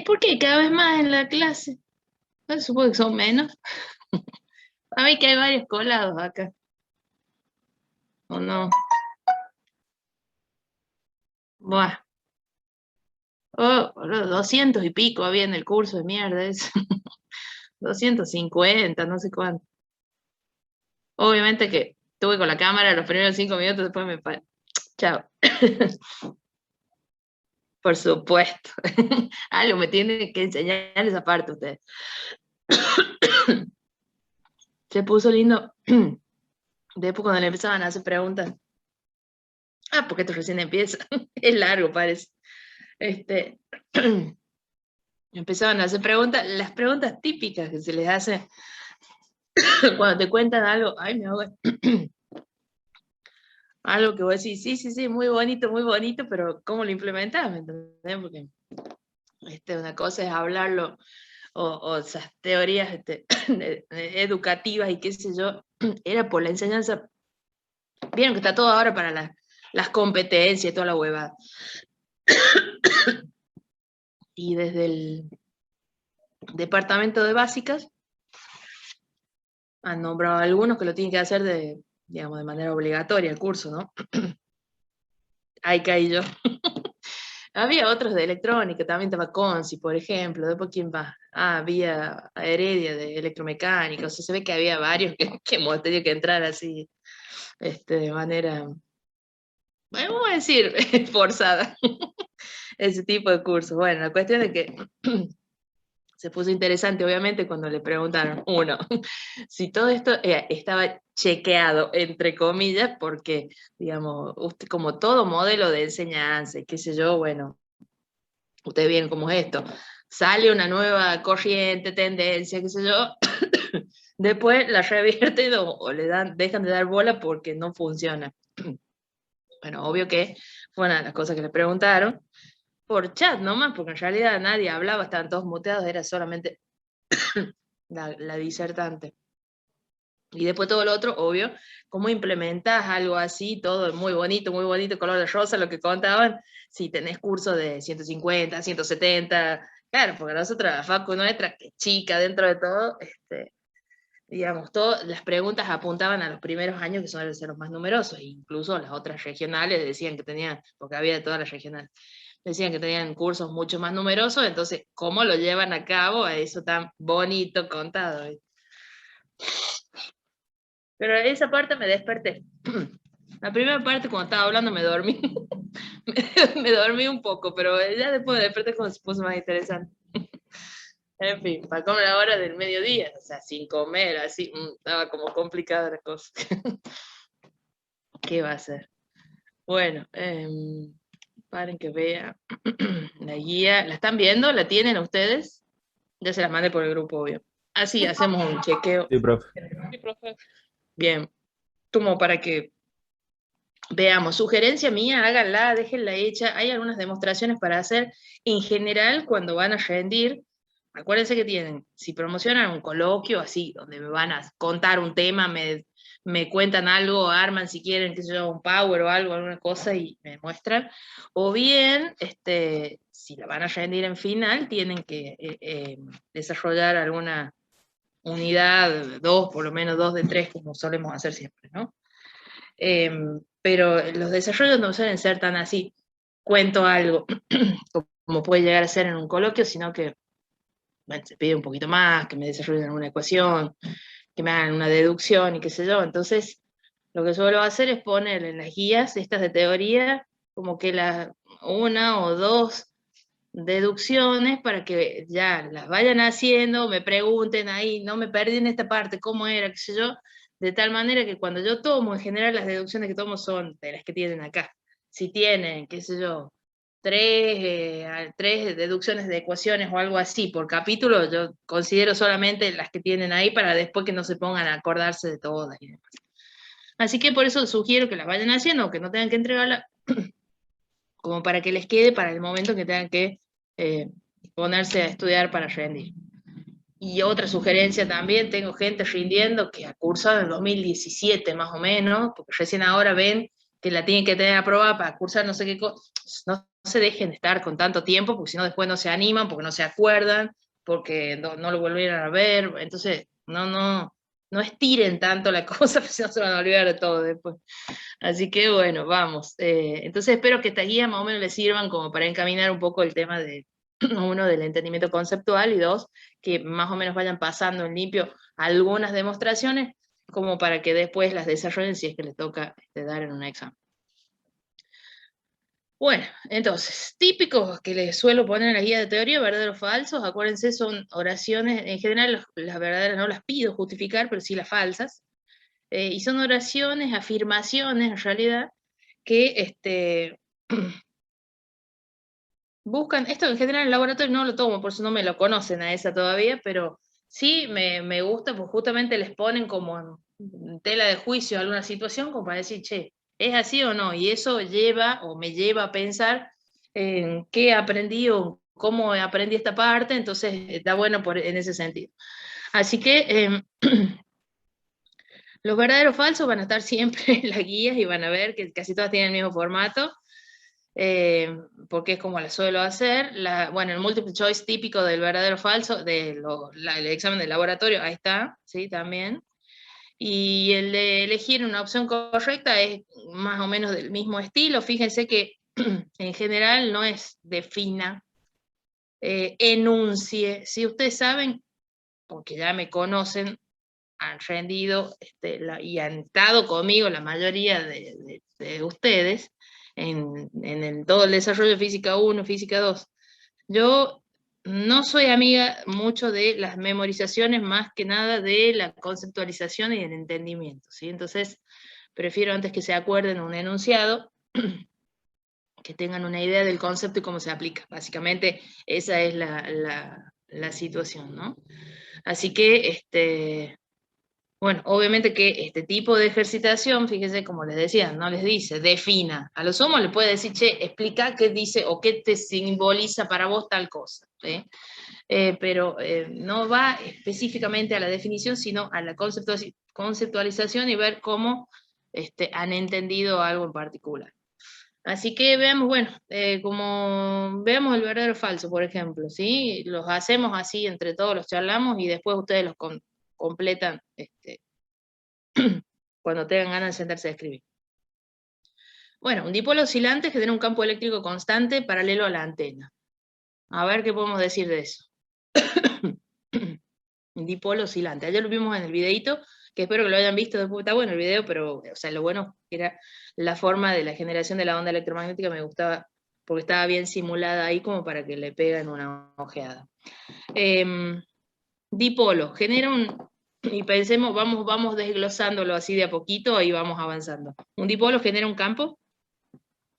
¿Por qué? Cada vez más en la clase. Yo supongo que son menos. A mí que hay varios colados acá. ¿O no? Buah. Oh, boludo, 200 y pico había en el curso de mierda ese. 250, no sé cuánto. Obviamente que estuve con la cámara los primeros 5 minutos, después me paré. Chao. Por supuesto. Algo me tiene que enseñar esa parte usted. Se puso lindo. Después cuando le empezaban a hacer preguntas. Ah, porque esto recién empieza. Es largo, parece. Este, empezaban a hacer preguntas, las preguntas típicas que se les hace cuando te cuentan algo. Ay, me ahogo. Algo que vos decís, sí, sí, sí, muy bonito, pero ¿cómo lo implementás? ¿Me entendés? Porque una cosa es hablarlo, o esas teorías educativas y qué sé yo, era por la enseñanza. Vieron que está todo ahora para las competencias y toda la huevada. Y desde el departamento de básicas han nombrado a algunos que lo tienen que hacer digamos, de manera obligatoria el curso, ¿no? Ahí caí yo. Había otros de electrónica, también estaba Conci, por ejemplo. Después, ¿quién va? Ah, había a Heredia de electromecánica. O sea, se ve que había varios que hemos tenido que entrar así, de manera, bueno, vamos a decir, forzada. Ese tipo de cursos. Bueno, la cuestión es que se puso interesante, obviamente, cuando le preguntaron, uno, si todo esto estaba chequeado, entre comillas, porque, digamos, usted, como todo modelo de enseñanza, y qué sé yo, bueno, ustedes ven cómo es esto, sale una nueva corriente, tendencia, qué sé yo, después la revierten o le dan, dejan de dar bola porque no funciona. Bueno, obvio que fue una de las cosas que le preguntaron, por chat nomás, porque en realidad nadie hablaba, estaban todos muteados, era solamente la disertante. Y después todo lo otro, obvio, cómo implementas algo así, todo muy bonito, color de rosa, lo que contaban, si tenés curso de 150, 170, claro, porque nosotros, la facu nuestra, que chica dentro de todo, digamos, las preguntas apuntaban a los primeros años que suelen ser los más numerosos, e incluso las otras regionales decían que tenían, porque había de todas las regionales, decían que tenían cursos mucho más numerosos, entonces, ¿cómo lo llevan a cabo a eso tan bonito contado? Pero esa parte me desperté. La primera parte, cuando estaba hablando, me dormí. Me dormí un poco, pero ya después me desperté cuando se puso más interesante. En fin, para comer la hora del mediodía, o sea, sin comer, así, estaba como complicada la cosa. ¿Qué va a ser? Bueno, paren que vea la guía. ¿La están viendo? ¿La tienen ustedes? Ya se las mandé por el grupo, obvio. Así hacemos un chequeo. Sí, profe. Sí, profe. Bien, como para que veamos, sugerencia mía, háganla, déjenla hecha. Hay algunas demostraciones para hacer. En general, cuando van a rendir, acuérdense que tienen, si promocionan un coloquio así, donde me van a contar un tema, me cuentan algo, arman si quieren, qué sé yo, un power o algo, alguna cosa y me muestran. O bien, si la van a rendir en final, tienen que desarrollar alguna unidad, dos, por lo menos dos de tres, como solemos hacer siempre, ¿no? Pero los desarrollos no suelen ser tan así, cuento algo, como puede llegar a ser en un coloquio, sino que bueno, se pide un poquito más, que me desarrollen una ecuación, que me hagan una deducción y qué sé yo. Entonces, lo que suelo hacer es poner en las guías estas de teoría como que una o dos deducciones para que ya las vayan haciendo, me pregunten ahí, no me perdí en esta parte, cómo era, qué sé yo, de tal manera que cuando yo tomo, en general las deducciones que tomo son de las que tienen acá. Si tienen, qué sé yo, tres deducciones de ecuaciones o algo así por capítulo, yo considero solamente las que tienen ahí para después que no se pongan a acordarse de todas y demás. Así que por eso sugiero que las vayan haciendo, que no tengan que entregarla, como para que les quede para el momento que tengan que eh, ponerse a estudiar para rendir. Y otra sugerencia también, tengo gente rindiendo que ha cursado en 2017 más o menos, porque recién ahora ven que la tienen que tener aprobada para cursar no sé qué cosa. No se dejen de estar con tanto tiempo, porque si no después no se animan, porque no se acuerdan, porque no lo volvieron a ver, entonces no estiren tanto la cosa, porque si no se van a olvidar de todo después. Así que bueno, vamos. Entonces espero que estas guías más o menos les sirvan como para encaminar un poco el tema de, uno, del entendimiento conceptual, y dos, que más o menos vayan pasando en limpio algunas demostraciones, como para que después las desarrollen si es que les toca dar en un examen. Bueno, entonces, típicos que les suelo poner en la guía de teoría, verdaderos o falsos, acuérdense, son oraciones, en general las verdaderas no las pido justificar, pero sí las falsas, y son oraciones, afirmaciones en realidad, que buscan, esto en general en el laboratorio no lo tomo, por eso no me lo conocen a esa todavía, pero sí me gusta, pues justamente les ponen como en tela de juicio alguna situación, como para decir, che, ¿es así o no? Y eso lleva, o me lleva a pensar en qué aprendí o cómo aprendí esta parte, entonces está bueno en ese sentido. Así que los verdaderos falsos van a estar siempre en las guías y van a ver que casi todas tienen el mismo formato. Porque es como la suelo hacer. Bueno, el multiple choice típico del verdadero o falso, el examen de laboratorio, ahí está, ¿sí? También. Y el de elegir una opción correcta es más o menos del mismo estilo. Fíjense que en general no es defina, enuncie. Si ustedes saben, porque ya me conocen, han rendido y han estado conmigo la mayoría de ustedes en todo el desarrollo de física 1, física 2. Yo no soy amiga mucho de las memorizaciones, más que nada de la conceptualización y el entendimiento, ¿sí? Entonces, prefiero antes que se acuerden un enunciado, que tengan una idea del concepto y cómo se aplica. Básicamente, esa es la situación, ¿no? Así que, bueno, obviamente que este tipo de ejercitación, fíjese, como les decía, no les dice, defina. A lo sumo le puede decir, che, explica qué dice o qué te simboliza para vos tal cosa, ¿sí? Pero no va específicamente a la definición, sino a la conceptualización y ver cómo han entendido algo en particular. Así que veamos, bueno, como veamos el verdadero o falso, por ejemplo, ¿sí? Los hacemos así, entre todos los charlamos y después ustedes los completan cuando tengan ganas de sentarse a escribir. Bueno, un dipolo oscilante genera un campo eléctrico constante paralelo a la antena. A ver qué podemos decir de eso. Un dipolo oscilante. Ayer lo vimos en el videito, que espero que lo hayan visto, después está bueno el video, pero o sea, lo bueno era la forma de la generación de la onda electromagnética, me gustaba, porque estaba bien simulada ahí como para que le peguen una ojeada. Dipolo, genera y pensemos, vamos desglosándolo así de a poquito, ahí vamos avanzando. Un dipolo genera un campo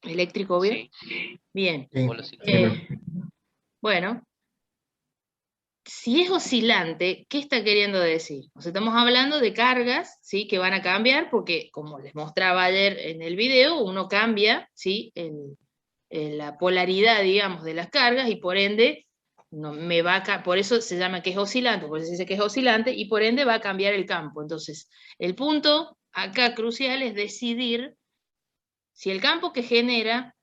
eléctrico, ¿bien? Sí. Bien. Bueno, si es oscilante, ¿qué está queriendo decir? O sea, estamos hablando de cargas, ¿sí? Que van a cambiar, porque como les mostraba ayer en el video, uno cambia, ¿sí? La polaridad, digamos, de las cargas, y por ende, por eso se llama que es oscilante, por eso se dice que es oscilante, y por ende va a cambiar el campo. Entonces, el punto acá crucial es decidir si el campo que genera,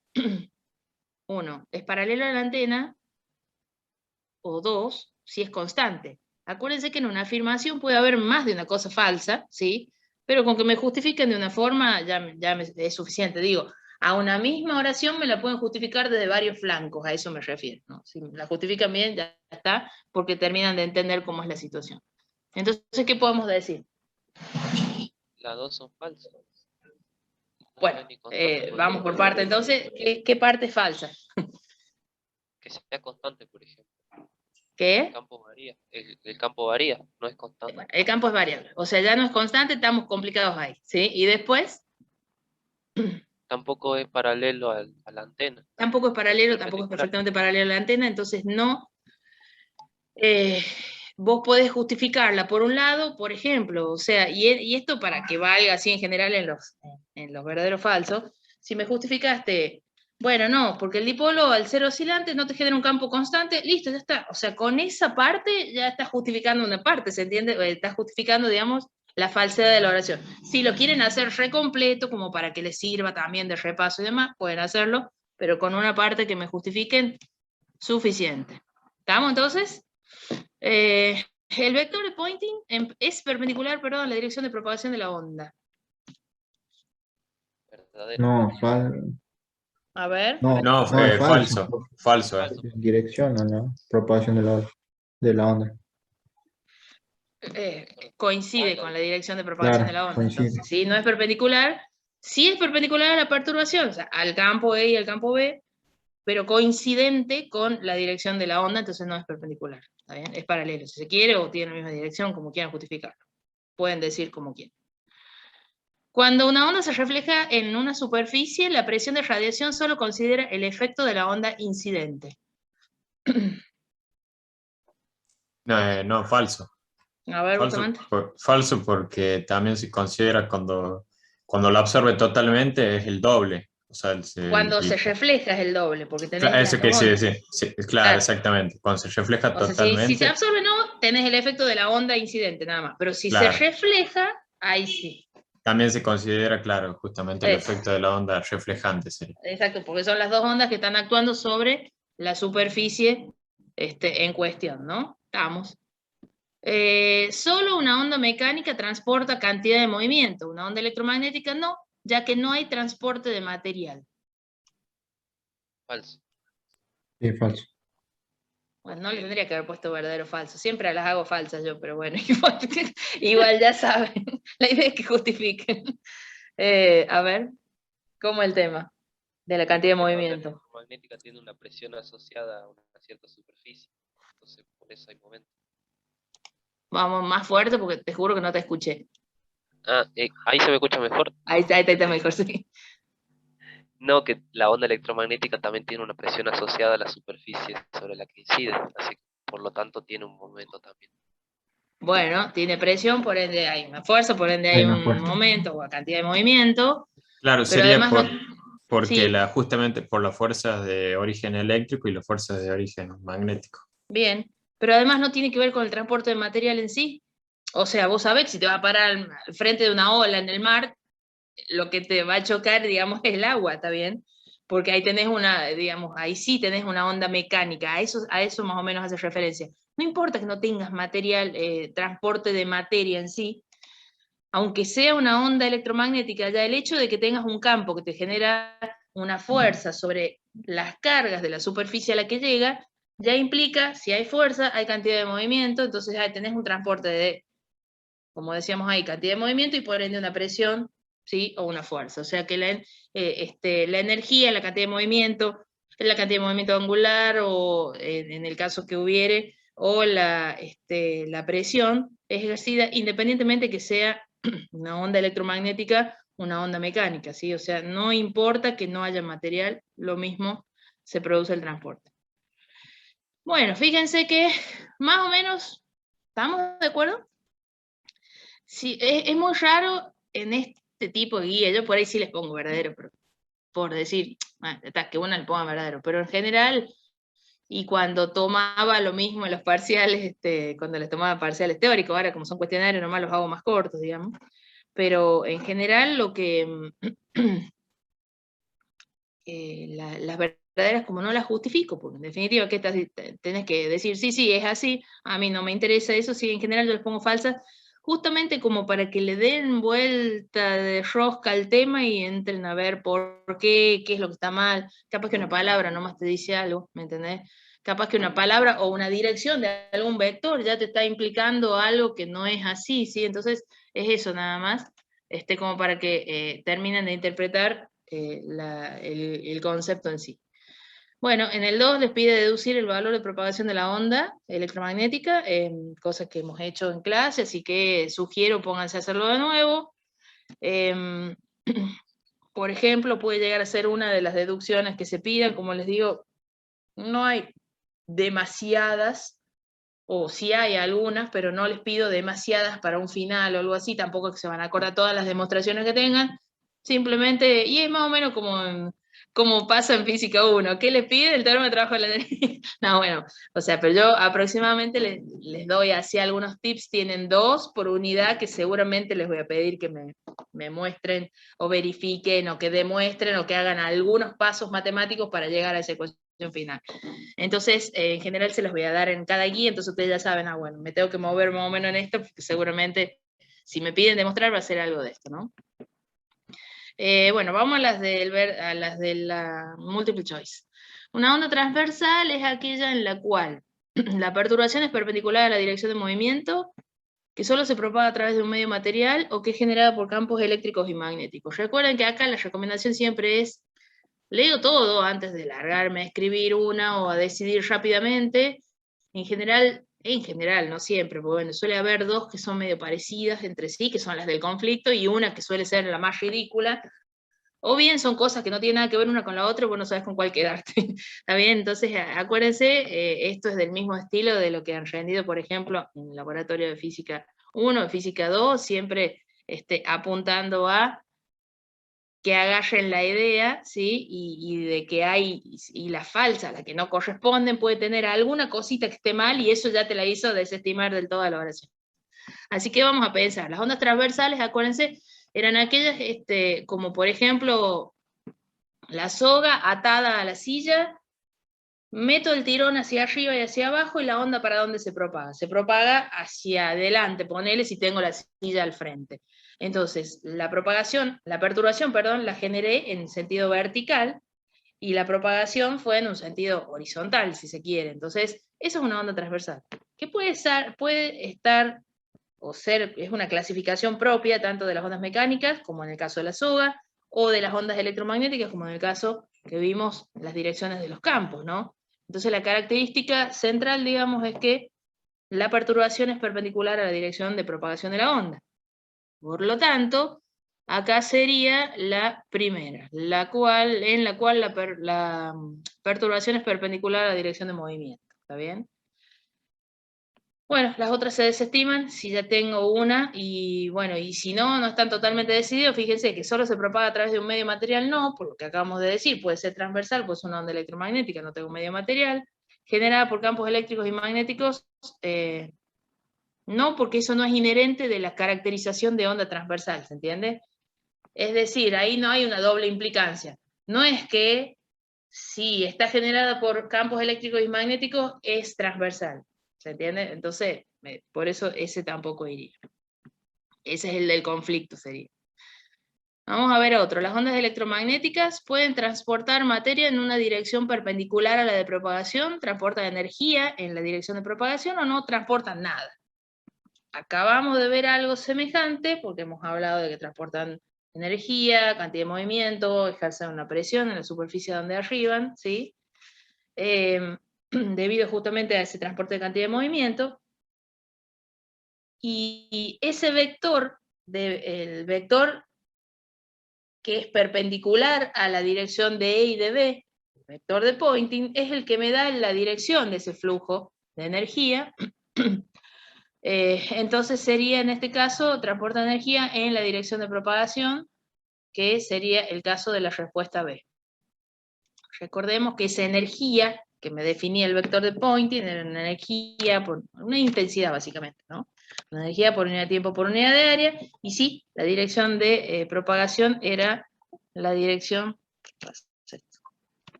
uno, es paralelo a la antena, o dos, si es constante. Acuérdense que en una afirmación puede haber más de una cosa falsa, ¿sí? Pero con que me justifiquen de una forma ya es suficiente. Digo, a una misma oración me la pueden justificar desde varios flancos, a eso me refiero, ¿no? Si la justifican bien, ya está, porque terminan de entender cómo es la situación. Entonces, ¿qué podemos decir? Las dos son falsas. Bueno, vamos por parte. Entonces, ¿qué parte es falsa? Que sea constante, por ejemplo. ¿Qué? El campo varía. El campo varía, no es constante. Bueno, el campo es variable. O sea, ya no es constante, estamos complicados ahí, ¿sí? Y después... Tampoco es paralelo a la antena. Tampoco es paralelo, tampoco es perfectamente paralelo a la antena, entonces no... vos podés justificarla por un lado, por ejemplo, o sea, y esto para que valga así en general en los verdaderos falsos, si me justificaste, bueno, no, porque el dipolo al ser oscilante no te genera un campo constante, listo, ya está. O sea, con esa parte ya estás justificando una parte, ¿se entiende? Estás justificando, digamos, la falsedad de la oración. Si lo quieren hacer recompleto, como para que les sirva también de repaso y demás, pueden hacerlo, pero con una parte que me justifiquen suficiente. ¿Estamos entonces? El vector de Poynting es perpendicular, perdón, a la dirección de propagación de la onda. Verdadero. No, A ver. no, No, no es falso. falso. Falso, Falso. Dirección a la propagación de la onda. Coincide con la dirección de propagación de la onda. Coincide. Entonces, si no es perpendicular, sí es perpendicular a la perturbación, o sea, al campo E y al campo B, pero coincidente con la dirección de la onda, entonces no es perpendicular. ¿Está bien? Es paralelo, si se quiere, o tiene la misma dirección, como quieran justificarlo. Pueden decir como quieran. Cuando una onda se refleja en una superficie, la presión de radiación solo considera el efecto de la onda incidente. No, falso. A ver, Falso, Bustamante. falso porque también se considera cuando la absorbe totalmente es el doble. O sea, Cuando se refleja es el doble, porque tenés las eso dos que sí, ondas. sí, claro, Claro. exactamente. Cuando se refleja O sea, si totalmente, se absorbe no, tenés el efecto de la onda incidente nada más. Pero si claro. se refleja, ahí sí. También se considera, claro, justamente el Eso. efecto de la onda reflejante. Sería. Exacto, porque son las dos ondas que están actuando sobre la superficie en cuestión, ¿no? Estamos. Solo una onda mecánica transporta cantidad de movimiento, una onda electromagnética no, ya que no hay transporte de material. Falso. Sí, falso. Bueno, no le tendría que haber puesto verdadero o falso, siempre las hago falsas yo, pero bueno, igual ya saben, la idea es que justifiquen. A ver, ¿cómo el tema de la cantidad de La onda movimiento? electromagnética tiene una presión asociada a una cierta superficie. Entonces, por eso hay momento. Vamos más fuerte porque te juro que no te escuché. Ahí se me escucha mejor. Ahí está mejor, sí. No, que la onda electromagnética también tiene una presión asociada a la superficie sobre la que incide, así que por lo tanto tiene un momento también. Bueno, tiene presión, por ende hay una fuerza, por ende hay Hay una un fuerza. momento o cantidad de movimiento. Claro, Pero sería además porque sí. justamente por las fuerzas de origen eléctrico y las fuerzas de origen magnético. Bien, pero además no tiene que ver con el transporte de material en sí. O sea, vos sabés que si te va a parar al frente de una ola en el mar, lo que te va a chocar, digamos, es el agua, ¿está bien? Porque ahí tenés digamos, ahí sí tenés una onda mecánica, a eso más o menos hace referencia. No importa que no tengas material, transporte de materia en sí, aunque sea una onda electromagnética, ya el hecho de que tengas un campo que te genera una fuerza sobre las cargas de la superficie a la que llega, ya implica, si hay fuerza, hay cantidad de movimiento, entonces ahí tenés un transporte de, como decíamos ahí, cantidad de movimiento y por ende una presión, ¿sí? O una fuerza. O sea que la energía, la cantidad de movimiento angular, o en el caso que hubiere, o la presión, es ejercida independientemente que sea una onda electromagnética, una onda mecánica, ¿sí? O sea, no importa que no haya material, lo mismo se produce el transporte. Bueno, fíjense que más o menos, ¿estamos de acuerdo? Sí, es muy raro en este tipo de guía, yo por ahí sí les pongo verdadero, pero por decir, que una le ponga verdadero, pero en general, y cuando tomaba lo mismo en los parciales, cuando les tomaba parciales teóricos, ahora como son cuestionarios, nomás los hago más cortos, digamos, pero en general lo que las verdaderas como no las justifico, porque en definitiva que tenés que decir, sí, es así, a mí no me interesa eso, sí, en general yo les pongo falsas, justamente como para que le den vuelta de rosca al tema y entren a ver por qué es lo que está mal, capaz que una palabra nomás te dice algo, ¿me entendés? Capaz que una palabra o una dirección de algún vector ya te está implicando algo que no es así, ¿sí? Entonces es eso nada más, como para que terminen de interpretar el concepto en sí. Bueno, en el 2 les pide deducir el valor de propagación de la onda electromagnética, cosas que hemos hecho en clase, así que sugiero pónganse a hacerlo de nuevo. Por ejemplo, puede llegar a ser una de las deducciones que se pidan, como les digo, no hay demasiadas, o sí hay algunas, pero no les pido demasiadas para un final o algo así, tampoco es que se van a acordar todas las demostraciones que tengan, simplemente, y es más o menos como como pasa en física 1, ¿qué le pide el teorema de trabajo de la energía? No, bueno, o sea, pero yo aproximadamente les doy así algunos tips, tienen 2 por unidad que seguramente les voy a pedir que me muestren o verifiquen o que demuestren o que hagan algunos pasos matemáticos para llegar a esa ecuación final. Entonces, en general se los voy a dar en cada guía, entonces ustedes ya saben, bueno, me tengo que mover más o menos en esto, porque seguramente si me piden demostrar va a ser algo de esto, ¿no? Bueno, vamos a las de la multiple choice. Una onda transversal es aquella en la cual la perturbación es perpendicular a la dirección de movimiento, que solo se propaga a través de un medio material o que es generada por campos eléctricos y magnéticos. Recuerden que acá la recomendación siempre es, leo todo antes de largarme a escribir una o a decidir rápidamente. En general, no siempre, porque bueno, suele haber 2 que son medio parecidas entre sí, que son las del conflicto, y una que suele ser la más ridícula, o bien son cosas que no tienen nada que ver una con la otra, vos no sabes con cuál quedarte. ¿Está bien? Entonces, acuérdense, esto es del mismo estilo de lo que han rendido, por ejemplo, en el laboratorio de física 1, de física 2, siempre apuntando a que agarren la idea, ¿sí? Y de que hay, y la falsa, la que no corresponden, puede tener alguna cosita que esté mal, y eso ya te la hizo desestimar del todo la oración. Así que vamos a pensar, las ondas transversales, acuérdense, eran aquellas, como por ejemplo, la soga atada a la silla, meto el tirón hacia arriba y hacia abajo, y la onda ¿para dónde se propaga? Se propaga hacia adelante, ponele si tengo la silla al frente. Entonces, la perturbación, la generé en sentido vertical, y la propagación fue en un sentido horizontal, si se quiere. Entonces, eso es una onda transversal. ¿Qué puede estar o ser, es una clasificación propia tanto de las ondas mecánicas, como en el caso de la soga, o de las ondas electromagnéticas, como en el caso que vimos las direcciones de los campos, ¿no? Entonces la característica central, digamos, es que la perturbación es perpendicular a la dirección de propagación de la onda. Por lo tanto, acá sería la primera, en la cual la perturbación es perpendicular a la dirección de movimiento, ¿está bien? Bueno, las otras se desestiman si ya tengo una, y bueno, y si no están totalmente decididos, fíjense que solo se propaga a través de un medio material, no, por lo que acabamos de decir, puede ser transversal, pues una onda electromagnética, no tengo un medio material, generada por campos eléctricos y magnéticos, no, porque eso no es inherente de la caracterización de onda transversal, ¿se entiende? Es decir, ahí no hay una doble implicancia. No es que si está generada por campos eléctricos y magnéticos es transversal, ¿se entiende? Entonces, por eso ese tampoco iría. Ese es el del conflicto, sería. Vamos a ver otro. Las ondas electromagnéticas pueden transportar materia en una dirección perpendicular a la de propagación, transportan energía en la dirección de propagación o no transportan nada. Acabamos de ver algo semejante, porque hemos hablado de que transportan energía, cantidad de movimiento, ejercen una presión en la superficie donde arriban, ¿sí? Debido justamente a ese transporte de cantidad de movimiento. Y ese vector, el vector que es perpendicular a la dirección de E y de B, el vector de Poynting, es el que me da la dirección de ese flujo de energía. Entonces sería en este caso, transporta energía en la dirección de propagación, que sería el caso de la respuesta B. Recordemos que esa energía que me definía el vector de Poynting era una energía por una intensidad básicamente, ¿no? Una energía por unidad de tiempo por unidad de área, y sí, la dirección de propagación era la dirección,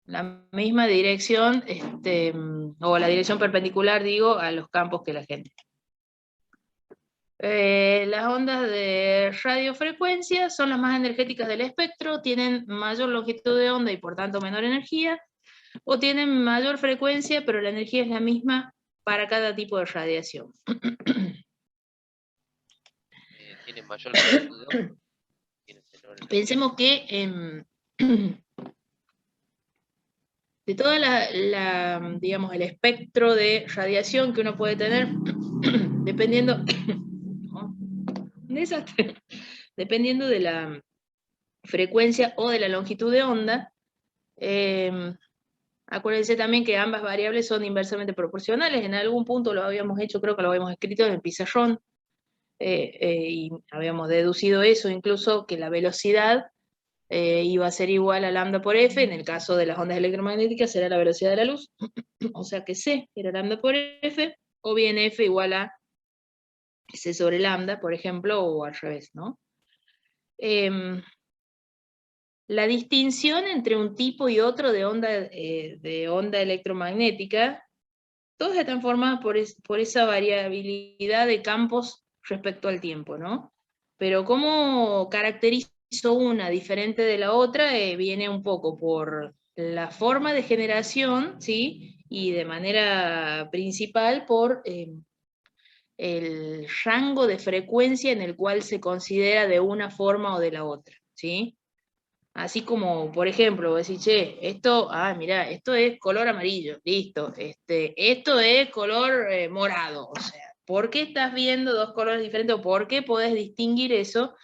la misma dirección, o la dirección perpendicular, digo, a los campos que la gente. Las ondas de radiofrecuencia son las más energéticas del espectro, tienen mayor longitud de onda y por tanto menor energía, o tienen mayor frecuencia, pero la energía es la misma para cada tipo de radiación. ¿Tienen mayor longitud de onda? Pensemos que de toda digamos, el espectro de radiación que uno puede tener, dependiendo dependiendo de la frecuencia o de la longitud de onda, acuérdense también que ambas variables son inversamente proporcionales. En algún punto lo habíamos hecho, creo que lo habíamos escrito en el pizarrón, y habíamos deducido eso, incluso que la velocidad iba a ser igual a lambda por F, en el caso de las ondas electromagnéticas será la velocidad de la luz, o sea que C era lambda por F, o bien F igual a C sobre lambda, por ejemplo, o al revés, ¿no? La distinción entre un tipo y otro de onda electromagnética, todas están formadas por esa variabilidad de campos respecto al tiempo, ¿no? Pero cómo caracterizo una diferente de la otra viene un poco por la forma de generación, ¿sí? Y de manera principal por el rango de frecuencia en el cual se considera de una forma o de la otra, ¿sí? Así como, por ejemplo, decir, che, esto, mira, esto es color amarillo, listo, esto es color morado, o sea, ¿por qué estás viendo dos colores diferentes o por qué podés distinguir eso?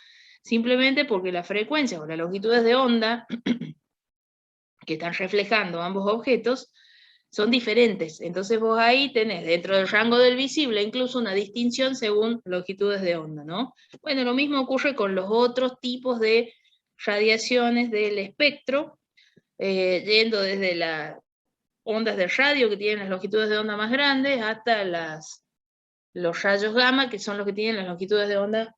Simplemente porque las frecuencias o las longitudes de onda que están reflejando ambos objetos son diferentes. Entonces vos ahí tenés dentro del rango del visible incluso una distinción según longitudes de onda, ¿no? Bueno, lo mismo ocurre con los otros tipos de radiaciones del espectro, yendo desde las ondas de radio que tienen las longitudes de onda más grandes hasta los rayos gamma, que son los que tienen las longitudes de onda,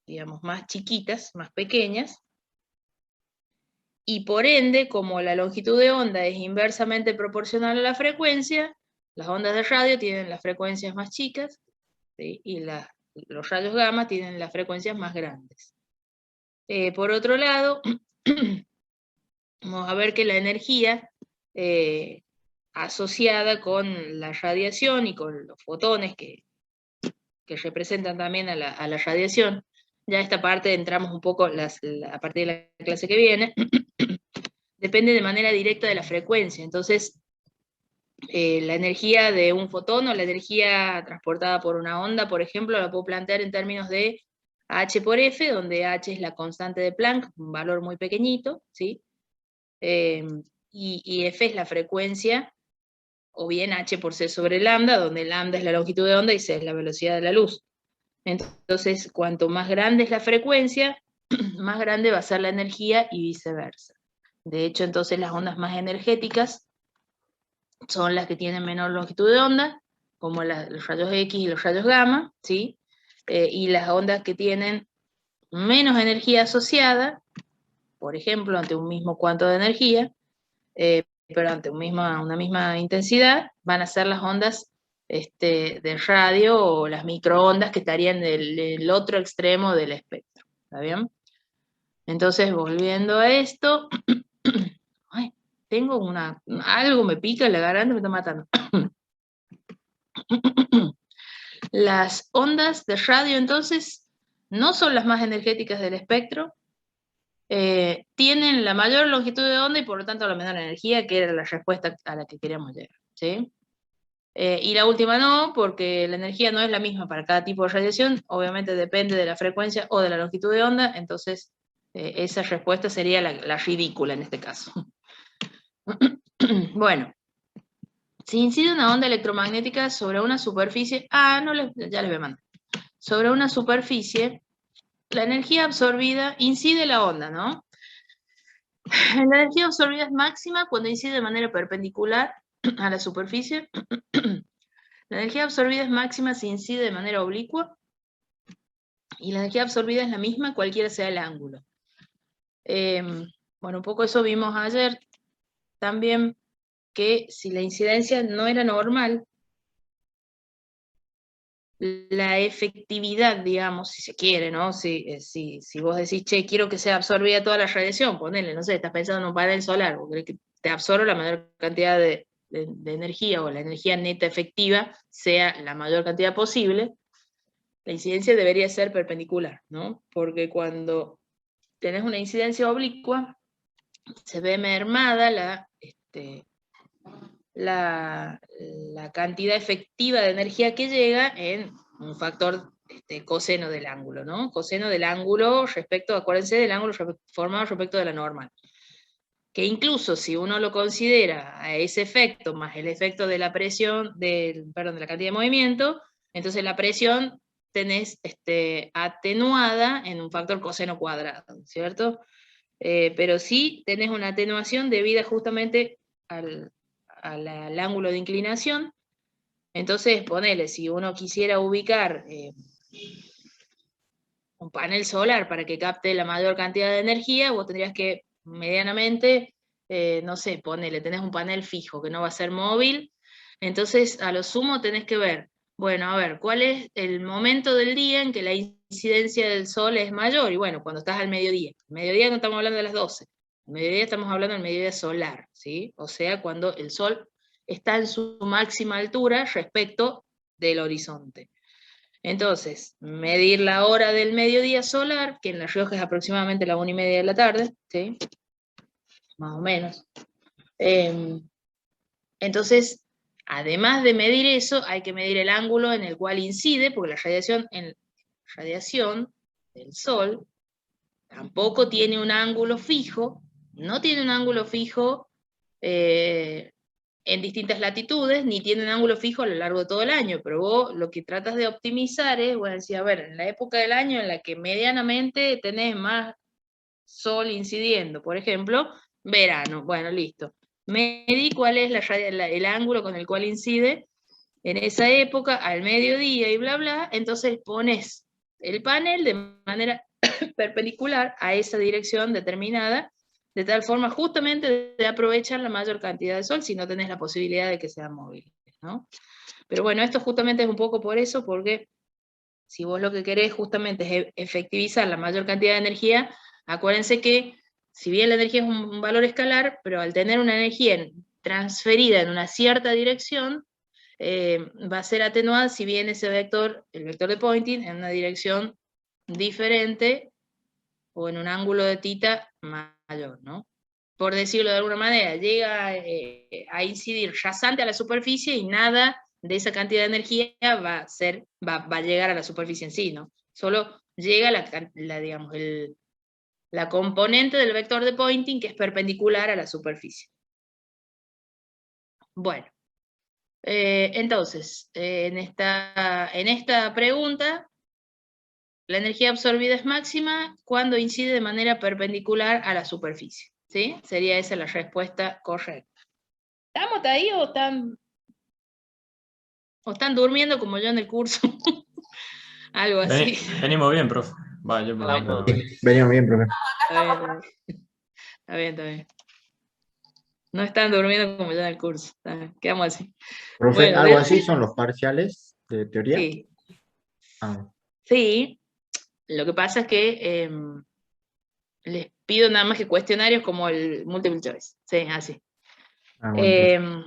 digamos, más chiquitas, más pequeñas. Y por ende, como la longitud de onda es inversamente proporcional a la frecuencia, las ondas de radio tienen las frecuencias más chicas, ¿sí? Y los rayos gamma tienen las frecuencias más grandes. Por otro lado, vamos a ver que la energía asociada con la radiación y con los fotones que representan también a la radiación, ya esta parte entramos un poco a partir de la clase que viene, depende de manera directa de la frecuencia. Entonces, la energía de un fotón o la energía transportada por una onda, por ejemplo, la puedo plantear en términos de H por F, donde H es la constante de Planck, un valor muy pequeñito, ¿sí? Y F es la frecuencia, o bien H por C sobre lambda, donde lambda es la longitud de onda y C es la velocidad de la luz. Entonces, cuanto más grande es la frecuencia, más grande va a ser la energía y viceversa. De hecho, entonces las ondas más energéticas son las que tienen menor longitud de onda, como los rayos X y los rayos gamma, ¿sí? Y las ondas que tienen menos energía asociada, por ejemplo, ante un mismo cuanto de energía, pero ante una misma intensidad, van a ser las ondas de radio o las microondas que estarían en el otro extremo del espectro. ¿Está bien? Entonces, volviendo a esto, ay, tengo algo me pica en la garganta, me está matando. Las ondas de radio, entonces, no son las más energéticas del espectro, tienen la mayor longitud de onda y por lo tanto la menor energía, que era la respuesta a la que queríamos llegar, ¿sí? Y la última no, porque la energía no es la misma para cada tipo de radiación, obviamente depende de la frecuencia o de la longitud de onda, entonces esa respuesta sería la ridícula en este caso. Bueno, si incide una onda electromagnética sobre una superficie, ya les voy a mandar, sobre una superficie, la energía absorbida incide la onda, ¿no? La energía absorbida es máxima cuando incide de manera perpendicular a la superficie. La energía absorbida es máxima si incide de manera oblicua. Y la energía absorbida es la misma cualquiera sea el ángulo. Bueno, un poco eso vimos ayer. También que si la incidencia no era normal, la efectividad, digamos, si se quiere, ¿no? Si vos decís, che, quiero que sea absorbida toda la radiación, ponele, no sé, estás pensando en un panel solar, vos querés que te absorba la mayor cantidad de energía, o la energía neta efectiva sea la mayor cantidad posible, la incidencia debería ser perpendicular, ¿no? Porque cuando tenés una incidencia oblicua, se ve mermada la cantidad efectiva de energía que llega en un factor coseno del ángulo, ¿no? Coseno del ángulo respecto, acuérdense, del ángulo formado respecto de la normal. Que incluso si uno lo considera a ese efecto más el efecto de la presión, perdón, de la cantidad de movimiento, entonces la presión tenés atenuada en un factor coseno cuadrado, ¿cierto? Pero sí tenés una atenuación debida justamente al ángulo de inclinación. Entonces, ponele, si uno quisiera ubicar un panel solar para que capte la mayor cantidad de energía, vos tendrías que medianamente, no sé, ponele, tenés un panel fijo que no va a ser móvil, entonces a lo sumo tenés que ver, bueno, a ver, ¿cuál es el momento del día en que la incidencia del sol es mayor? Y bueno, cuando estás al mediodía. Mediodía no estamos hablando de las 12, al mediodía estamos hablando del mediodía solar, ¿sí? O sea, cuando el sol está en su máxima altura respecto del horizonte. Entonces, medir la hora del mediodía solar, que en La Rioja es aproximadamente la 1:30 de la tarde, ¿sí? Más o menos. Entonces, además de medir eso, hay que medir el ángulo en el cual incide, porque la radiación del Sol tampoco tiene un ángulo fijo, no tiene un ángulo fijo en distintas latitudes, ni tiene un ángulo fijo a lo largo de todo el año, pero vos lo que tratas de optimizar es, bueno, decir, a ver, en la época del año en la que medianamente tenés más sol incidiendo, por ejemplo, verano, bueno, listo. Medí cuál es el ángulo con el cual incide en esa época, al mediodía y bla, bla, entonces pones el panel de manera perpendicular a esa dirección determinada, de tal forma justamente de aprovechar la mayor cantidad de sol si no tenés la posibilidad de que sean móviles, ¿no? Pero bueno, esto justamente es un poco por eso, porque si vos lo que querés justamente es efectivizar la mayor cantidad de energía, acuérdense que si bien la energía es un valor escalar, pero al tener una energía transferida en una cierta dirección, va a ser atenuada si bien ese vector, el vector de Poynting, en una dirección diferente o en un ángulo de θ mayor, ¿no? Por decirlo de alguna manera, llega a incidir rasante a la superficie y nada de esa cantidad de energía va a llegar a la superficie en sí, ¿no? Solo llega digamos, la componente del vector de Poynting que es perpendicular a la superficie. Bueno, entonces, en esta pregunta, la energía absorbida es máxima cuando incide de manera perpendicular a la superficie, ¿sí? Sería esa la respuesta correcta. ¿Estamos ahí o están durmiendo como yo en el curso? Algo así. Venimos bien, profe. Va, yo me voy. Vamos. Venimos bien, profe. Está bien. No están durmiendo como yo en el curso. Quedamos así. Profe, Bueno, algo así son los parciales de teoría. Sí. Ah, Sí, lo que pasa es que les pido nada más que cuestionarios como el multiple choice. Sí, así. bueno,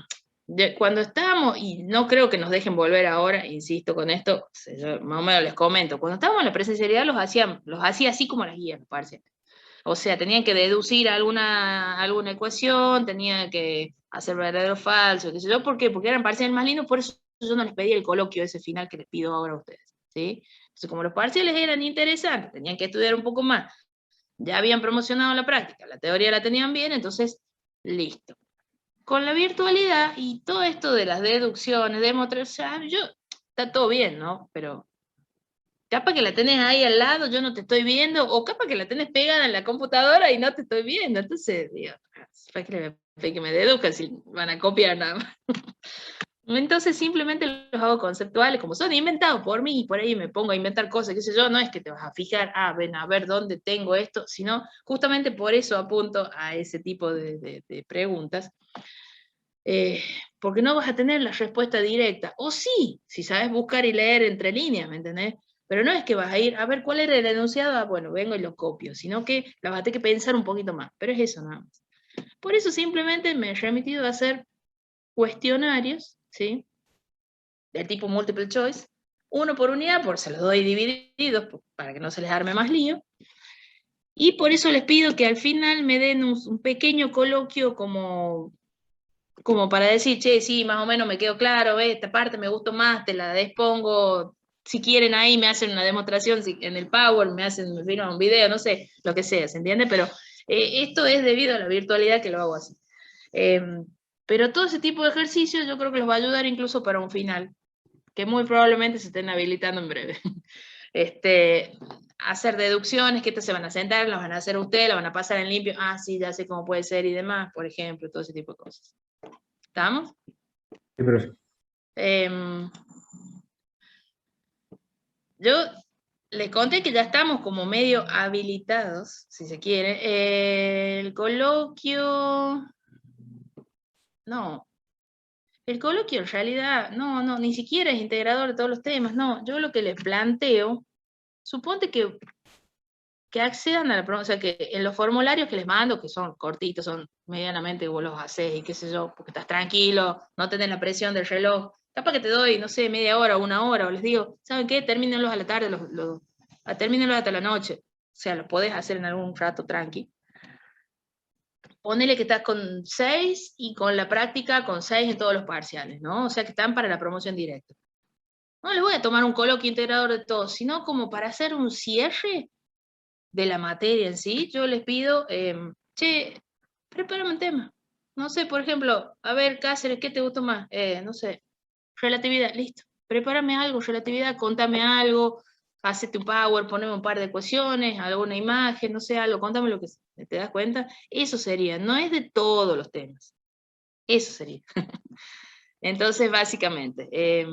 Cuando estábamos, y no creo que nos dejen volver ahora, insisto con esto, yo más o menos les comento, cuando estábamos en la presencialidad los hacía así como las guías, me parece. O sea, tenían que deducir alguna ecuación, tenían que hacer verdadero o falso, qué sé yo. ¿Por qué? Porque eran parciales más lindos, por eso yo no les pedí el coloquio ese final que les pido ahora a ustedes, ¿sí? Entonces, como los parciales eran interesantes, tenían que estudiar un poco más, ya habían promocionado la práctica, la teoría la tenían bien, entonces, listo. Con la virtualidad y todo esto de las deducciones, demostraciones, está todo bien, ¿no? Pero capaz que la tenés ahí al lado, yo no te estoy viendo, o capaz que la tenés pegada en la computadora y no te estoy viendo. Entonces, digo, ¿para qué me deduzcan si van a copiar nada más? Entonces simplemente los hago conceptuales, como son inventados por mí, y por ahí me pongo a inventar cosas, qué sé yo, no es que te vas a fijar, ven a ver dónde tengo esto, sino justamente por eso apunto a ese tipo de preguntas. Porque no vas a tener la respuesta directa, o sí, si sabes buscar y leer entre líneas, ¿me entendés? Pero no es que vas a ir a ver cuál era el enunciado, bueno, vengo y lo copio, sino que la vas a tener que pensar un poquito más, pero es eso nada más. Por eso simplemente me he remitido a hacer cuestionarios, ¿sí? Del tipo multiple choice, uno por unidad, se los doy divididos para que no se les arme más lío, y por eso les pido que al final me den un pequeño coloquio como para decir, che, sí, más o menos me quedó claro, esta parte me gustó más, te la dispongo, si quieren ahí me hacen una demostración en el Power, me firman un video, no sé, lo que sea, ¿se entiende? Pero esto es debido a la virtualidad que lo hago así. Pero todo ese tipo de ejercicios yo creo que los va a ayudar incluso para un final. que muy probablemente se estén habilitando en breve. Hacer deducciones, que se van a sentar, las van a hacer ustedes, las van a pasar en limpio, sí, ya sé cómo puede ser y demás, por ejemplo, todo ese tipo de cosas. ¿Estamos? Sí, profe. Yo les conté que ya estamos como medio habilitados, si se quiere. El coloquio... No. El coloquio en realidad, no, ni siquiera es integrador de todos los temas, no. Yo lo que les planteo, suponte que accedan a la promoción, o sea, que en los formularios que les mando, que son cortitos, son medianamente, vos los hacés y qué sé yo, porque estás tranquilo, no tenés la presión del reloj, capaz que te doy, no sé, media hora, una hora, o les digo, ¿saben qué? Termínenlos a la tarde, termínenlos hasta la noche, o sea, los podés hacer en algún rato tranqui. Ponele que estás con 6 y con la práctica con 6 en todos los parciales, ¿no? O sea, que están para la promoción directa. No les voy a tomar un coloquio integrador de todos, sino como para hacer un cierre de la materia en sí, yo les pido, che, prepárame un tema. No sé, por ejemplo, a ver, Cáceres, ¿qué te gustó más? No sé, relatividad, listo. Prepárame algo, relatividad, contame algo, hacete un power, poneme un par de ecuaciones, alguna imagen, no sé, algo, contame lo que te das cuenta. Eso sería, no es de todos los temas. Eso sería. Entonces, básicamente,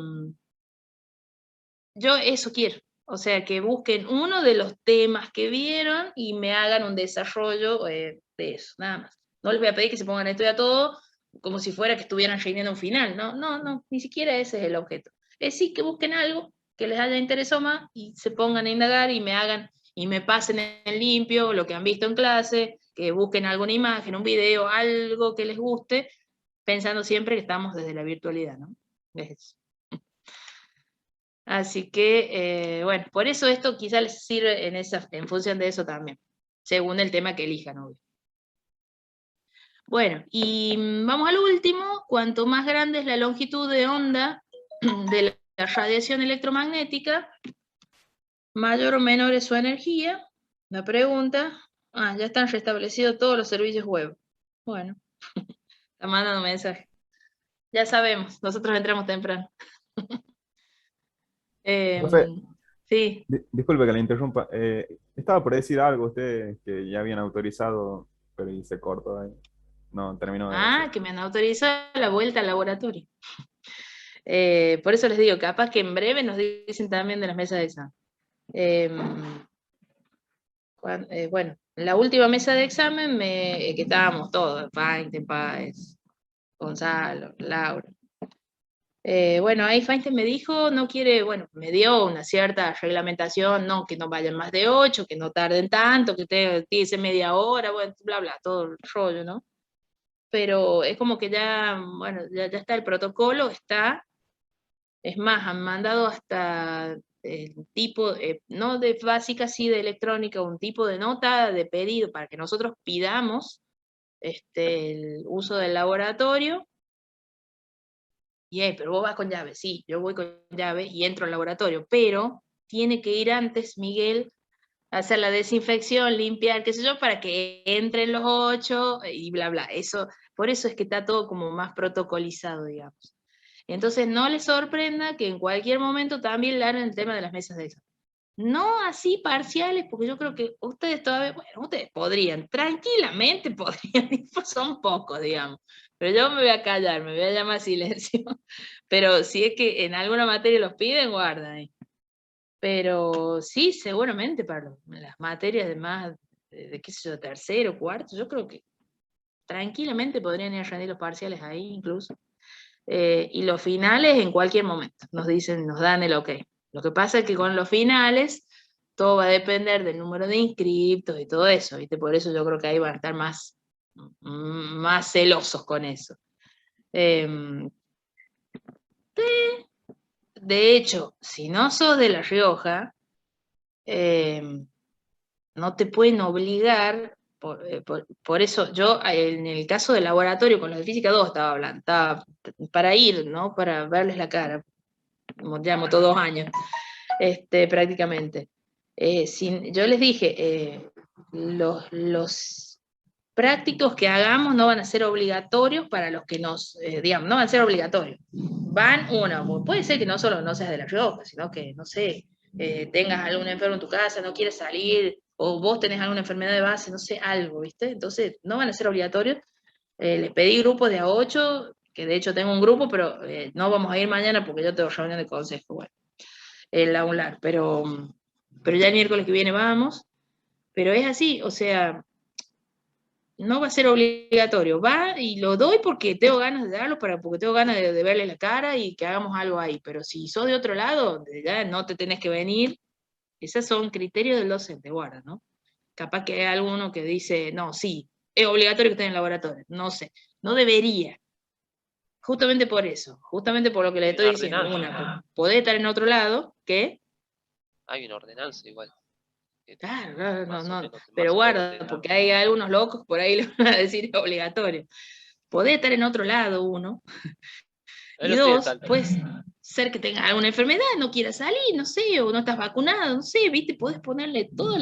yo eso quiero. O sea, que busquen uno de los temas que vieron y me hagan un desarrollo de eso, nada más. No les voy a pedir que se pongan a estudiar todo como si fuera que estuvieran leyendo un final. No, ni siquiera ese es el objeto. Es sí que busquen algo que les haya interesado más y se pongan a indagar y me hagan y me pasen en limpio lo que han visto en clase, que busquen alguna imagen, un video, algo que les guste, pensando siempre que estamos desde la virtualidad, ¿no? Es eso. Así que, bueno, por eso esto quizá les sirve en función de eso también, según el tema que elijan, obvio. Bueno, y vamos al último. Cuanto más grande es la longitud de onda de la radiación electromagnética, mayor o menor es su energía. La pregunta, ya están restablecidos todos los servicios web. Bueno, está mandando mensaje. Ya sabemos, nosotros entramos temprano. Profe, Sí. disculpe que le interrumpa. Estaba por decir algo usted que ya habían autorizado, pero y se cortó ahí. No terminó de decir. Que me han autorizado la vuelta al laboratorio. Por eso les digo, capaz que en breve nos dicen también de las mesas de examen. Bueno, en la última mesa de examen que estábamos todos, Feinstein, Páez, Gonzalo, Laura. Bueno, ahí Feinstein me dijo, no quiere, bueno, me dio una cierta reglamentación, no, que no vayan más de 8, que no tarden tanto, que te dice media hora, bueno, bla, bla, todo el rollo, ¿no? Pero es como que ya, bueno, ya está el protocolo, está, es más, han mandado hasta el tipo, no de básica, sí de electrónica, un tipo de nota de pedido para que nosotros pidamos el uso del laboratorio. Pero vos vas con llave, sí, yo voy con llave y entro al laboratorio, pero tiene que ir antes, Miguel, a hacer la desinfección, limpiar, qué sé yo, para que entren los 8 y bla, bla. Eso, por eso es que está todo como más protocolizado, digamos. Entonces, no les sorprenda que en cualquier momento también le hagan el tema de las mesas de examen. No así parciales, porque yo creo que ustedes todavía, bueno, ustedes podrían, tranquilamente podrían, son pocos, digamos. Pero yo me voy a callar, me voy a llamar silencio. Pero si es que en alguna materia los piden, guarda ahí. Pero sí, seguramente para las materias de más, de qué sé yo, tercero, cuarto, yo creo que tranquilamente podrían ir a rendir los parciales ahí incluso. Y los finales en cualquier momento, nos dicen, nos dan el ok. Lo que pasa es que con los finales todo va a depender del número de inscriptos y todo eso, ¿viste? Por eso yo creo que ahí van a estar más celosos con eso. De hecho, si no sos de La Rioja, no te pueden obligar, por eso yo en el caso del laboratorio con los de Física 2 estaba hablando, estaba para ir, ¿no? Para verles la cara, como llamo todos 2 años, prácticamente. Yo les dije, los prácticos que hagamos no van a ser obligatorios para los que digamos, no van a ser obligatorios. van uno, puede ser que no solo no seas de La Rioja, sino que, no sé, tengas algún enfermo en tu casa, no quieres salir, o vos tenés alguna enfermedad de base, no sé, algo, ¿viste? Entonces, no van a ser obligatorios. Les pedí grupos de A8, que de hecho tengo un grupo, pero no vamos a ir mañana porque yo tengo reunión de consejo, bueno, el aular, pero ya el miércoles que viene vamos, pero es así, o sea, no va a ser obligatorio, va y lo doy porque tengo ganas de darlo, porque tengo ganas de verle la cara y que hagamos algo ahí, pero si sos de otro lado, ya no te tenés que venir, esos son criterios del docente, guarda, ¿no? Capaz que hay alguno que dice, no, sí, es obligatorio que esté en el laboratorio, no sé, no debería, justamente por eso, justamente por lo que le Hay estoy una diciendo, ordenanza, podés estar en otro lado, ¿qué? hay una ordenanza igual, que Claro, claro, no, más o no, menos, que pero más o menos guarda, te da. porque hay algunos locos, por ahí le van a decir obligatorio. Podés estar en otro lado, uno. Es Y lo que estoy de dos, Salta. pues ser que tengas alguna enfermedad, no quieras salir, no sé, o no estás vacunado, no sé, viste, podés ponerle todos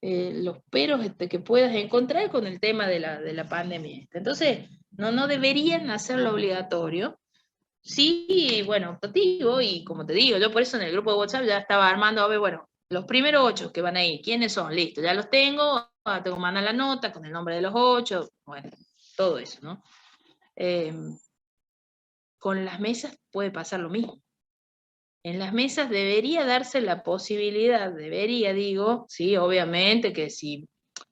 los peros que puedas encontrar con el tema de la pandemia. Entonces, no deberían hacerlo obligatorio. Sí, bueno, optativo, y como te digo, yo por eso en el grupo de WhatsApp ya estaba armando, a ver, bueno, los primeros 8 que van a ir, ¿quiénes son? Listo, ya los tengo, tengo que mandar la nota con el nombre de los 8, bueno, todo eso, ¿no? Eh, con las mesas puede pasar lo mismo. En las mesas debería darse la posibilidad, debería, digo, sí, obviamente que si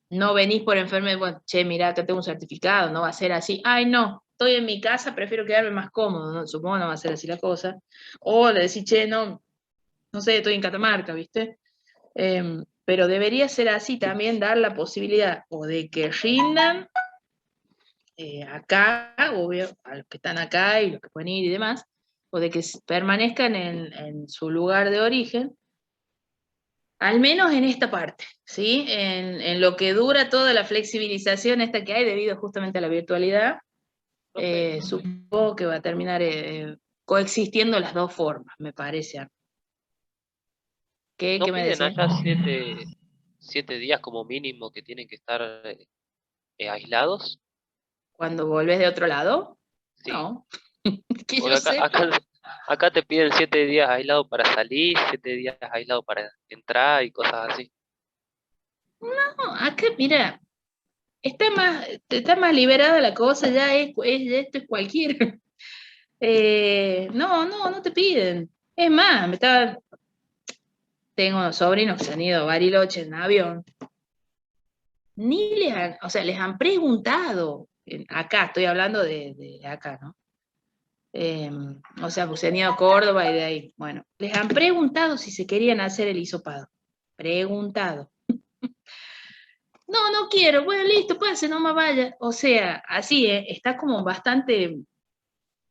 no venís por enfermedad, bueno, che, mirá, que tengo un certificado, no va a ser así, ay, no, estoy en mi casa, prefiero quedarme más cómodo, ¿no? Supongo que no va a ser así la cosa. O le decís, che, no sé, estoy en Catamarca, ¿viste? Pero debería ser así también, dar la posibilidad o de que rindan acá, obvio, a los que están acá y los que pueden ir y demás, o de que permanezcan en su lugar de origen, al menos en esta parte, ¿sí? En lo que dura toda la flexibilización esta que hay debido justamente a la virtualidad, Profe, supongo que va a terminar coexistiendo las dos formas, me parece. ¿Qué ¿no me piden decís? allá 7 días como mínimo que tienen que estar aislados? Cuando volvés de otro lado, Sí, no, que porque yo acá, sepa. acá te piden 7 días aislados para salir, 7 días aislados para entrar y cosas así. No, acá, mira, está más liberada la cosa, esto es cualquiera. No te piden. Es más, tengo sobrinos que se han ido a Bariloche en avión. O sea, les han preguntado, acá, estoy hablando de acá, ¿no? O sea, pues se han ido a Córdoba y de ahí. Bueno, les han preguntado si se querían hacer el hisopado. Preguntado. No quiero. Bueno, listo, pase, no más vaya. O sea, así, está como bastante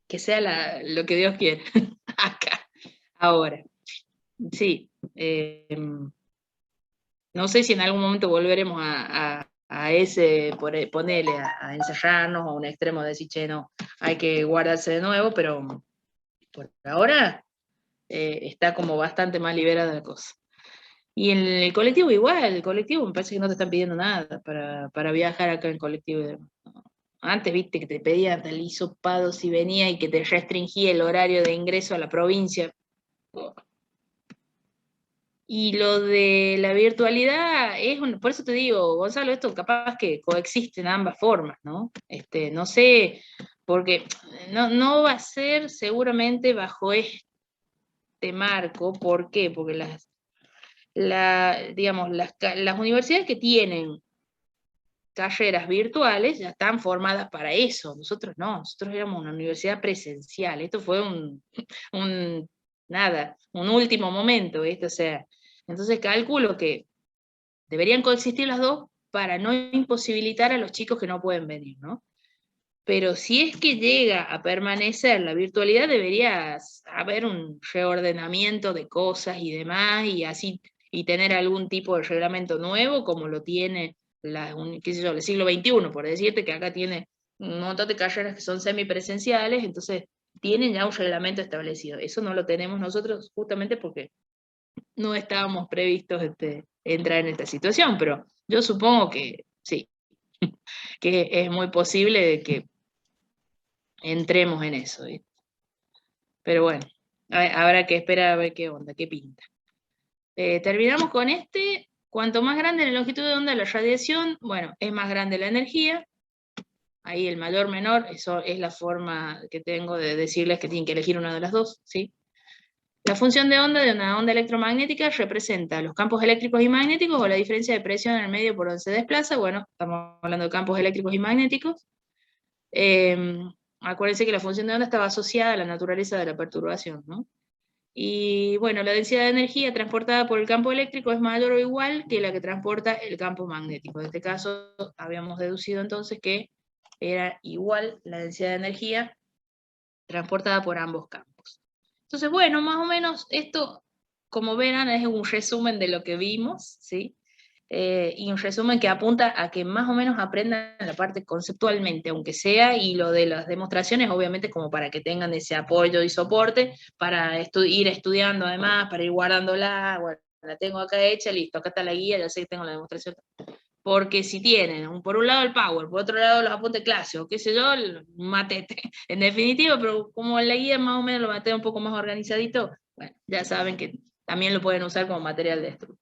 que sea lo que Dios quiere. Acá, ahora. Sí. No sé si en algún momento volveremos a ese, ponerle a encerrarnos a un extremo de decir, che, no, hay que guardarse de nuevo, pero por ahora está como bastante más liberada la cosa. Y en el colectivo igual, el colectivo me parece que no te están pidiendo nada para viajar acá en colectivo. Antes, viste, que te pedían el hisopado si venía y que te restringía el horario de ingreso a la provincia. Y lo de la virtualidad por eso te digo, Gonzalo, esto capaz que coexiste en ambas formas, ¿no? No sé, porque no va a ser seguramente bajo este marco. ¿Por qué? Porque digamos, las universidades que tienen carreras virtuales ya están formadas para eso. Nosotros no, nosotros éramos una universidad presencial. Esto fue un último momento, ¿viste? O sea, entonces calculo que deberían coexistir las dos para no imposibilitar a los chicos que no pueden venir, ¿no? Pero si es que llega a permanecer la virtualidad, debería haber un reordenamiento de cosas y demás, y así, y tener algún tipo de reglamento nuevo, como lo tiene qué sé yo, el siglo XXI, por decirte que acá tiene un montón de carreras que son semipresenciales, entonces tienen ya un reglamento establecido. Eso no lo tenemos nosotros justamente porque no estábamos previstos entrar en esta situación, pero yo supongo que sí, que es muy posible de que entremos en eso, ¿viste? Pero bueno, habrá que esperar a ver qué onda, qué pinta. Terminamos con este. Cuanto más grande la longitud de onda de la radiación, bueno, es más grande la energía. Ahí el mayor, menor, eso es la forma que tengo de decirles que tienen que elegir una de las dos, ¿sí? La función de onda una onda electromagnética representa los campos eléctricos y magnéticos o la diferencia de presión en el medio por donde se desplaza. Bueno, estamos hablando de campos eléctricos y magnéticos. Acuérdense que la función de onda estaba asociada a la naturaleza de la perturbación, ¿no? Y bueno, la densidad de energía transportada por el campo eléctrico es mayor o igual que la que transporta el campo magnético. En este caso habíamos deducido entonces que era igual la densidad de energía transportada por ambos campos. Entonces, bueno, más o menos esto, como verán, es un resumen de lo que vimos, ¿sí? Y un resumen que apunta a que más o menos aprendan la parte conceptualmente, aunque sea, y lo de las demostraciones, obviamente, como para que tengan ese apoyo y soporte, para ir estudiando además, para ir guardándola, bueno, la tengo acá hecha, listo, acá está la guía, ya sé que tengo la demostración. Porque si tienen, por un lado el Power, por otro lado los apuntes clásicos, qué sé yo, matete, en definitiva, pero como la guía más o menos lo maté un poco más organizadito, bueno, ya saben que también lo pueden usar como material de estudio.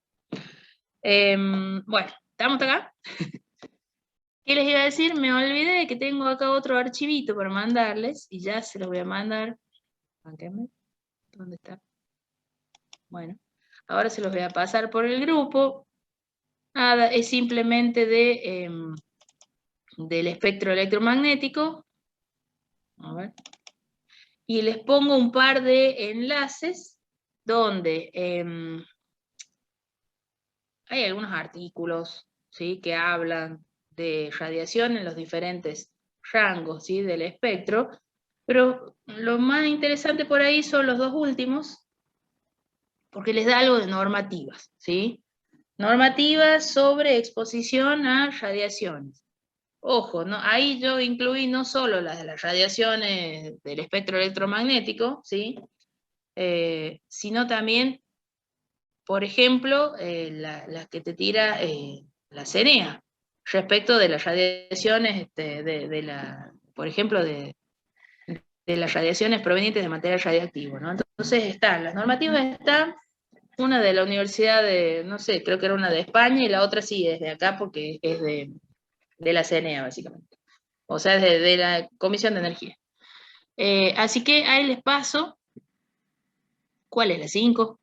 Bueno, ¿estamos acá? ¿Qué les iba a decir? Me olvidé de que tengo acá otro archivito para mandarles, y ya se los voy a mandar. ¿Dónde está? Bueno, ahora se los voy a pasar por el grupo. Nada, es simplemente del espectro electromagnético. A ver. Y les pongo un par de enlaces donde hay algunos artículos, ¿sí?, que hablan de radiación en los diferentes rangos, ¿sí?, del espectro, pero lo más interesante por ahí son los dos últimos, porque les da algo de normativas, ¿sí? Normativas sobre exposición a radiaciones. Ojo, ¿no? Ahí yo incluí no solo las de las radiaciones del espectro electromagnético, ¿sí?, sino también, por ejemplo, las que te tira la CENEA, respecto de las radiaciones, por ejemplo, de las radiaciones provenientes de material radiactivo, ¿no? Entonces están, las normativas están, una de la Universidad de, no sé, creo que era una de España, y la otra sí es de acá, porque es de la CENEA, básicamente. O sea, es de la Comisión de Energía. Así que ahí les paso. ¿Cuál es la 5?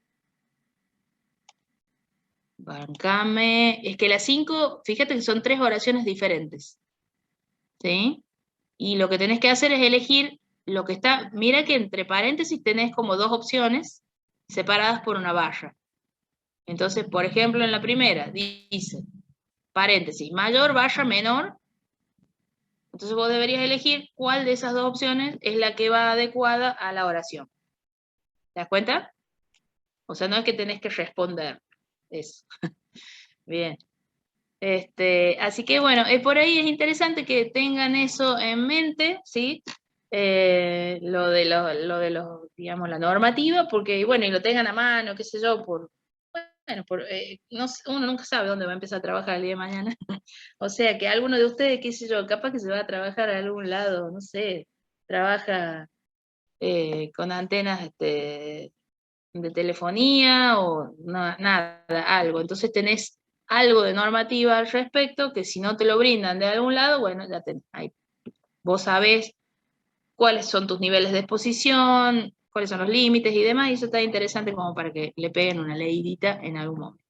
Bancame. Es que la 5, fíjate que son 3 oraciones diferentes, ¿sí? Y lo que tenés que hacer es elegir lo que está. Mira que entre paréntesis tenés como 2 opciones separadas por una barra. Entonces, por ejemplo, en la primera dice, paréntesis, mayor, barra, menor. Entonces vos deberías elegir cuál de esas 2 opciones es la que va adecuada a la oración. ¿Te das cuenta? O sea, no es que tenés que responder eso. Bien. Así que bueno, por ahí es interesante que tengan eso en mente, ¿sí? Lo de los, digamos, la normativa, porque bueno, y lo tengan a mano, qué sé yo, no sé, uno nunca sabe dónde va a empezar a trabajar el día de mañana. O sea, que alguno de ustedes, qué sé yo, capaz que se va a trabajar a algún lado, no sé, trabaja con antenas de telefonía o nada, algo. Entonces tenés algo de normativa al respecto, que si no te lo brindan de algún lado, bueno, ya tenés ahí. Vos sabés cuáles son tus niveles de exposición, cuáles son los límites y demás, y eso está interesante como para que le peguen una leidita en algún momento.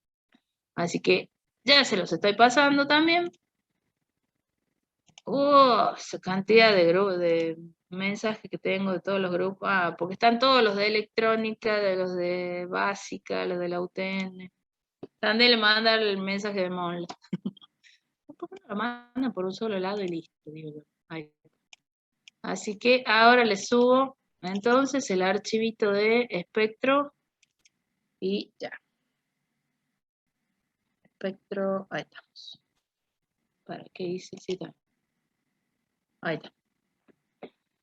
Así que ya se los estoy pasando también. Esa cantidad de mensajes que tengo de todos los grupos. Porque están todos los de electrónica, de los de básica, los de la UTN. Tandé le manda el mensaje de Monla. ¿Por qué no lo manda por un solo lado y listo? Digo yo. Ahí. Así que ahora le subo entonces el archivito de espectro y ya. Espectro, ahí estamos. ¿Para qué hice? Sí, también. Ahí está.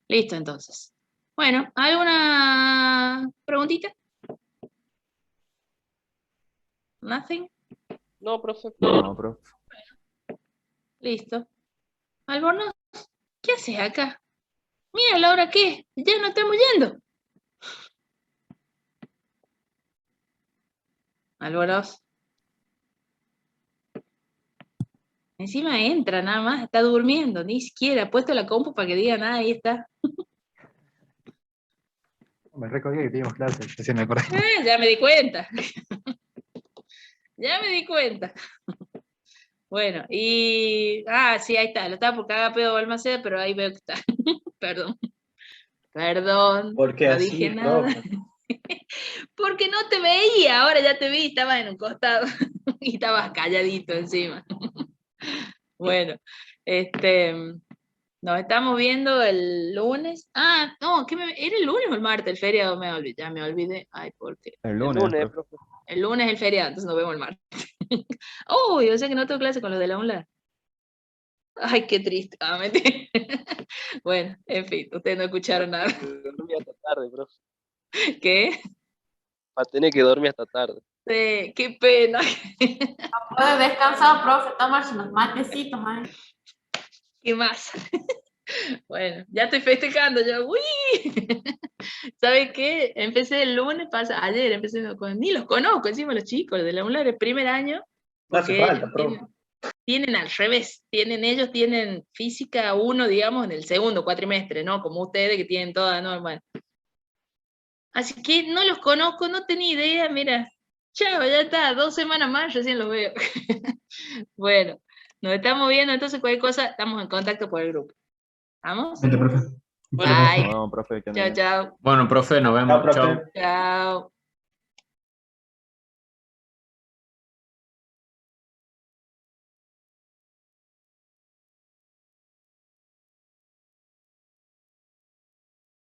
Listo, entonces. Bueno, ¿alguna preguntita? ¿Nothing? No, profe. No, profe. Listo. Albornoz, ¿qué haces acá? Mira la hora que es, ya no estamos yendo. Álvaros. Encima entra nada más, está durmiendo, ni siquiera ha puesto la compu para que diga nada, ahí está. Me recordé que teníamos clases, recién me acordé. Ya me di cuenta. Ya me di cuenta. Bueno, y... Ah, sí, ahí está. Lo estaba por cagar pedo Balmaceda, pero ahí veo que está. Perdón. Perdón. ¿Por qué no así, dije nada. profe? Porque no te veía, ahora ya te vi, estabas en un costado. Y estabas calladito encima. Bueno, nos estamos viendo el lunes. Ah, no, ¿era el lunes o el martes? El feriado, ya me olvidé. Ay, ¿por qué? El El lunes, lunes, profe. profe. El lunes es el feriado, entonces nos vemos el martes. Oh, yo sé que no tengo clase con los de la UNLA. Ay, qué triste. Ah, mentira. Bueno, en fin, ustedes no escucharon nada. Dormí hasta tarde, profe. ¿Qué? Va a tener que dormir hasta tarde. Sí, qué pena. Puede descansar, profe, tomarse unos matecitos, man. ¿Qué más? Bueno, ya estoy festejando yo. ¡Uy! ¿Sabe qué? Empecé el lunes, ayer empecé ni los conozco, encima los chicos de la UNLA del primer año. No hace Porque falta, profe. tienen al revés, ellos tienen física 1, digamos, en el segundo cuatrimestre, ¿no? Como ustedes que tienen toda, ¿no? Bueno. Así que no los conozco, no tenía idea, mira. Chao, ya está, 2 semanas más, recién los veo. Bueno, nos estamos viendo, entonces cualquier cosa, estamos en contacto por el grupo. ¿Vamos? Vente, profe. Bye. No, profe, que ande Chao, bien. chao. Bueno, profe, nos vemos. Chao, profe. Chao. Chao.